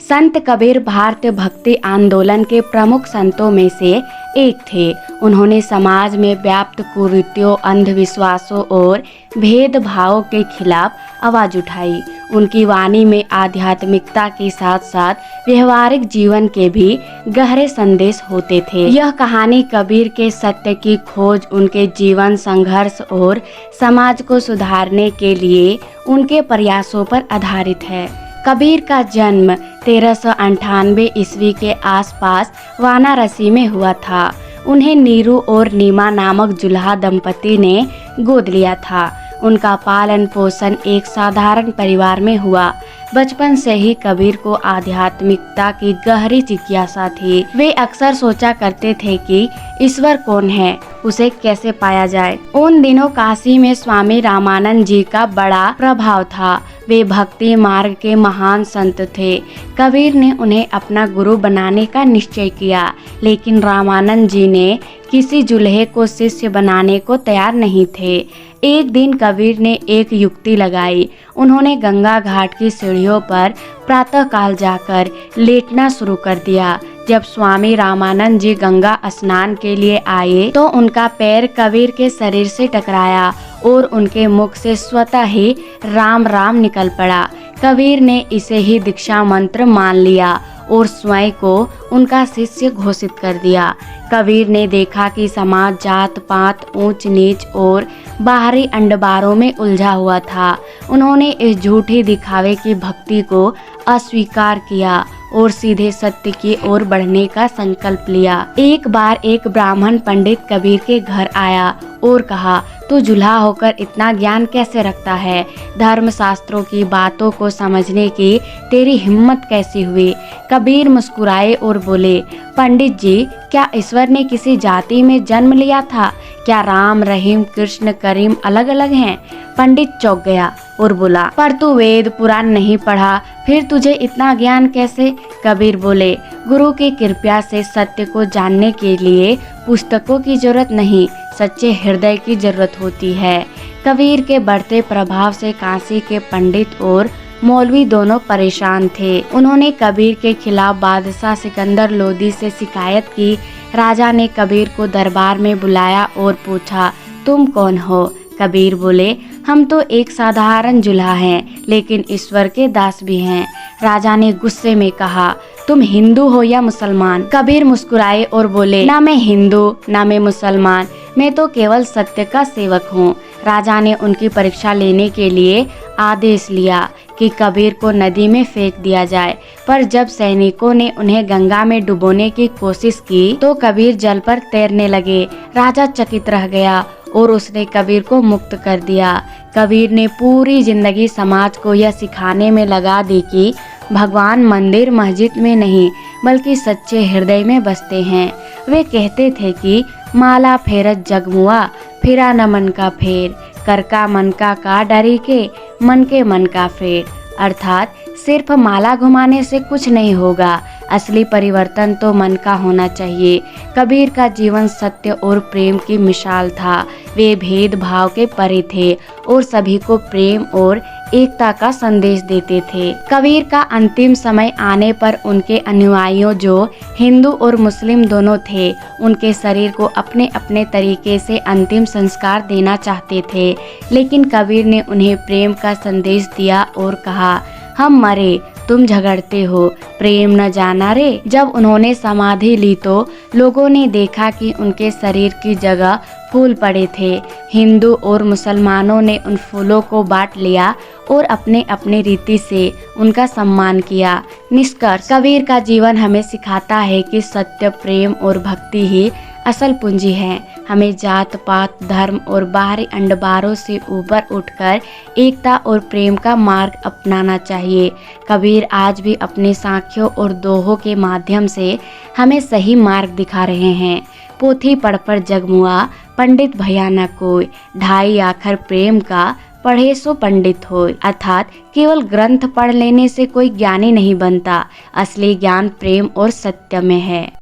संत कबीर भारतीय भक्ति आंदोलन के प्रमुख संतों में से एक थे। उन्होंने समाज में व्याप्त कुरीतियों, अंधविश्वासों और भेदभावों के खिलाफ आवाज उठाई। उनकी वाणी में आध्यात्मिकता के साथ साथ व्यवहारिक जीवन के भी गहरे संदेश होते थे। यह कहानी कबीर के सत्य की खोज, उनके जीवन संघर्ष और समाज को सुधारने के लिए उनके प्रयासों पर आधारित है। कबीर का जन्म 1398 ईस्वी के आसपास वाराणसी में हुआ था। उन्हें नीरू और नीमा नामक जुल्हा दंपति ने गोद लिया था। उनका पालन पोषण एक साधारण परिवार में हुआ। बचपन से ही कबीर को आध्यात्मिकता की गहरी जिज्ञासा थी। वे अक्सर सोचा करते थे कि ईश्वर कौन है, उसे कैसे पाया जाए। उन दिनों काशी में स्वामी रामानंद जी का बड़ा प्रभाव था। वे भक्ति मार्ग के महान संत थे। कबीर ने उन्हें अपना गुरु बनाने का निश्चय किया, लेकिन रामानंद जी ने किसी जुल्हे को शिष्य बनाने को तैयार नहीं थे। एक दिन कबीर ने एक युक्ति लगाई। उन्होंने गंगा घाट की सीढ़ियों पर प्रातःकाल जाकर लेटना शुरू कर दिया। जब स्वामी रामानंद जी गंगा स्नान के लिए आए तो उनका पैर कबीर के शरीर से टकराया और उनके मुख से स्वतः ही राम राम निकल पड़ा। कबीर ने इसे ही दीक्षा मंत्र मान लिया और स्वयं को उनका शिष्य घोषित कर दिया। कबीर ने देखा कि समाज जात पात, ऊंच नीच और बाहरी अंडबारों में उलझा हुआ था। उन्होंने इस झूठे दिखावे की भक्ति को अस्वीकार किया और सीधे सत्य की ओर बढ़ने का संकल्प लिया। एक बार एक ब्राह्मण पंडित कबीर के घर आया और कहा, तू जुल्हा होकर इतना ज्ञान कैसे रखता है? धर्म शास्त्रों की बातों को समझने की तेरी हिम्मत कैसी हुई? कबीर मुस्कुराए और बोले, पंडित जी, क्या ईश्वर ने किसी जाति में जन्म लिया था? क्या राम, रहीम, कृष्ण, करीम अलग अलग हैं? पंडित चौंक गया और बोला, पर तू वेद पुराण नहीं पढ़ा, फिर तुझे इतना ज्ञान कैसे? कबीर बोले, गुरु की कृपा से सत्य को जानने के लिए पुस्तकों की जरूरत नहीं, सच्चे हृदय की जरूरत होती है। कबीर के बढ़ते प्रभाव से काशी के पंडित और मौलवी दोनों परेशान थे। उन्होंने कबीर के खिलाफ बादशाह सिकंदर लोदी से शिकायत की। राजा ने कबीर को दरबार में बुलाया और पूछा, तुम कौन हो? कबीर बोले, हम तो एक साधारण जुल्हा हैं, लेकिन ईश्वर के दास भी हैं। राजा ने गुस्से में कहा, तुम हिंदू हो या मुसलमान? कबीर मुस्कुराए और बोले, ना मैं हिंदू ना मैं मुसलमान, मैं तो केवल सत्य का सेवक हूँ। राजा ने उनकी परीक्षा लेने के लिए आदेश लिया कि कबीर को नदी में फेंक दिया जाए, पर जब सैनिकों ने उन्हें गंगा में डुबोने की कोशिश की तो कबीर जल पर तैरने लगे। राजा चकित रह गया और उसने कबीर को मुक्त कर दिया। कबीर ने पूरी जिंदगी समाज को यह सिखाने में लगा दी कि भगवान मंदिर मस्जिद में नहीं बल्कि सच्चे हृदय में बसते हैं। वे कहते थे कि माला फेरत जगमुआ, फिरा न मन का फेर, कर का मन का डरी के, मन के मन का फेर। अर्थात सिर्फ माला घुमाने से कुछ नहीं होगा, असली परिवर्तन तो मन का होना चाहिए। कबीर का जीवन सत्य और प्रेम की मिसाल था। वे भेदभाव के परे थे और सभी को प्रेम और एकता का संदेश देते थे। कबीर का अंतिम समय आने पर उनके अनुयायियों, जो हिंदू और मुस्लिम दोनों थे, उनके शरीर को अपने अपने तरीके से अंतिम संस्कार देना चाहते थे, लेकिन कबीर ने उन्हें प्रेम का संदेश दिया और कहा, हम मरे, तुम झगड़ते हो, प्रेम न जाना रे। जब उन्होंने समाधि ली तो लोगों ने देखा कि उनके शरीर की जगह फूल पड़े थे। हिंदू और मुसलमानों ने उन फूलों को बांट लिया और अपने अपने रीति से उनका सम्मान किया। निष्कर्ष, कबीर का जीवन हमें सिखाता है कि सत्य, प्रेम और भक्ति ही असल पूंजी है। हमें जात पात, धर्म और बाहरी अंडबारों से ऊपर उठकर एकता और प्रेम का मार्ग अपनाना चाहिए। कबीर आज भी अपने साखियों और दोहों के माध्यम से हमें सही मार्ग दिखा रहे हैं। पोथी पढ़ पर जगमुआ, पंडित भया न कोई, ढाई आखर प्रेम का, पढ़े सो पंडित होय। अर्थात केवल ग्रंथ पढ़ लेने से कोई ज्ञानी नहीं बनता, असली ज्ञान प्रेम और सत्य में है।